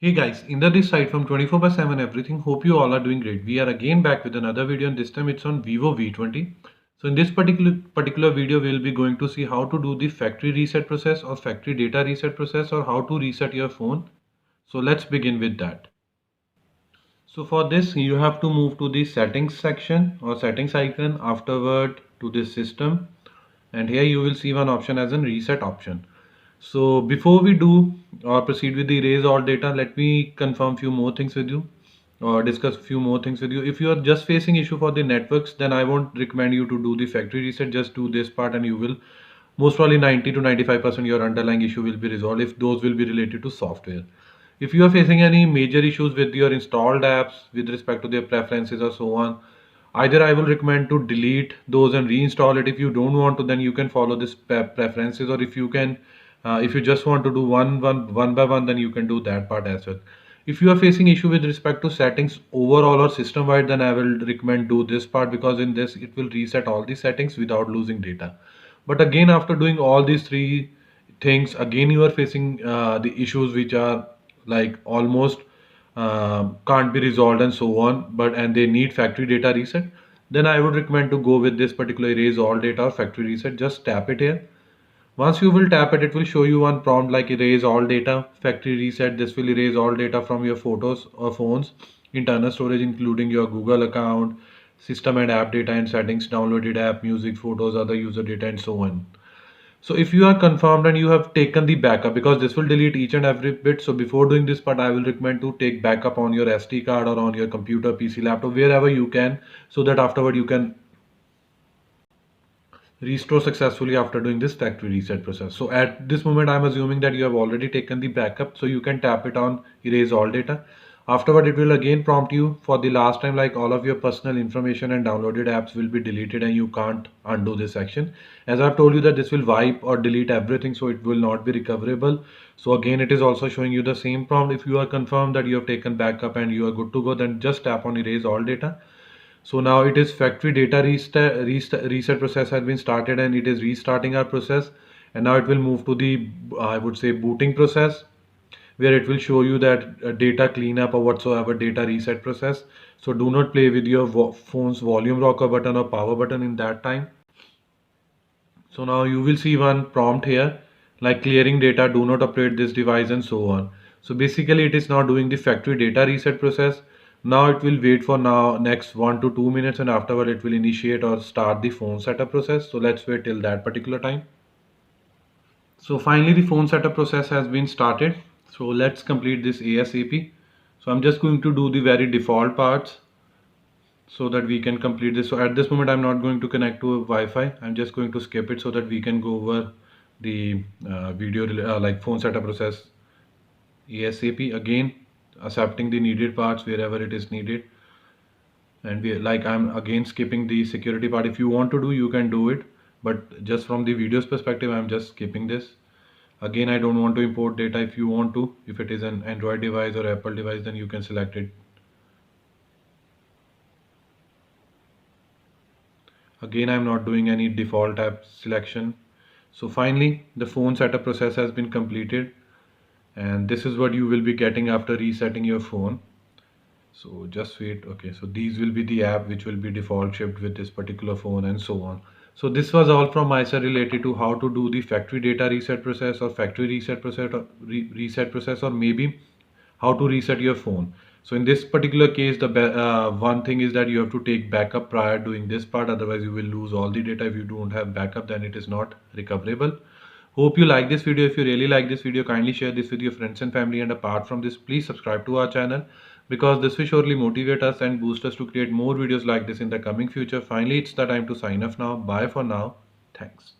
Hey guys, Inder this side from 24/7 everything. Hope you all are doing great. We are again back with another video and this time it's on Vivo V20. So in this particular video we'll be going to see how to do the factory reset process or factory data reset process or how to reset your phone. So let's begin with that. So for this you have to move to the settings section or settings icon, afterward to this system, and here you will see one option as a reset option. So before we do or proceed with the erase all data, let me confirm few more things with you or discuss few more things with you. If you are just facing issue for the networks, then I won't recommend you to do the factory reset. Just do this part and you will most probably 90 to 95% your underlying issue will be resolved if those will be related to software. If you are facing any major issues with your installed apps with respect to their preferences or so on, either I will recommend to delete those and reinstall it. If you don't want to, then you can follow this preferences, or if you can, if you just want to do one by one, then you can do that part as well. If you are facing issue with respect to settings overall or system wide, then I will recommend do this part, because in this it will reset all the settings without losing data. But again, after doing all these three things, again you are facing the issues which are like almost can't be resolved and so on, but and they need factory data reset, then I would recommend to go with this particular erase all data or factory reset. Just tap it here. Once you will tap it, it will show you one prompt like erase all data, factory reset. This will erase all data from your photos or phones, internal storage including your Google account, system and app data and settings, downloaded app, music, photos, other user data and so on. So if you are confirmed and you have taken the backup, because this will delete each and every bit. So before doing this part, I will recommend to take backup on your SD card or on your computer, PC, laptop, wherever you can, so that afterward you can restore successfully after doing this factory reset process. So at this moment, I'm assuming that you have already taken the backup, so you can tap it on erase all data. Afterward, it will again prompt you for the last time, like all of your personal information and downloaded apps will be deleted and you can't undo this action. As I've told you that this will wipe or delete everything, so it will not be recoverable. So again, it is also showing you the same prompt. If you are confirmed that you have taken backup and you are good to go, then just tap on erase all data. So now it is factory data reset process has been started and it is restarting our process. And now it will move to the, I would say, booting process, where it will show you that data cleanup or whatsoever data reset process. So do not play with your phone's volume rocker button or power button in that time. So now you will see one prompt here like clearing data, do not operate this device and so on. So basically it is now doing the factory data reset process. Now it will wait for now next 1 to 2 minutes and afterward it will initiate or start the phone setup process. So let's wait till that particular time. So finally the phone setup process has been started. So let's complete this ASAP. So I'm just going to do the very default parts so that we can complete this. So at this moment I'm not going to connect to a Wi-Fi. I'm just going to skip it so that we can go over the video like phone setup process ASAP. Again, accepting the needed parts wherever it is needed, and I'm again skipping the security part. If you want to do, you can do it, but just from the video's perspective I'm just skipping this. Again, I don't want to import data. If you want to, if it is an Android device or Apple device, then you can select it. Again, I'm not doing any default app selection. So finally the phone setup process has been completed, and this is what you will be getting after resetting your phone. So just wait. Okay, so these will be the app which will be default shipped with this particular phone and so on. So this was all from my side related to how to do the factory data reset process or factory reset process or reset process, or maybe how to reset your phone. So in this particular case, the one thing is that you have to take backup prior doing this part, otherwise you will lose all the data. If you don't have backup, then it is not recoverable. Hope you like this video. If you really like this video, kindly share this with your friends and family, and apart from this, please subscribe to our channel, because this will surely motivate us and boost us to create more videos like this in the coming future. Finally, it's the time to sign off now. Bye for now. Thanks.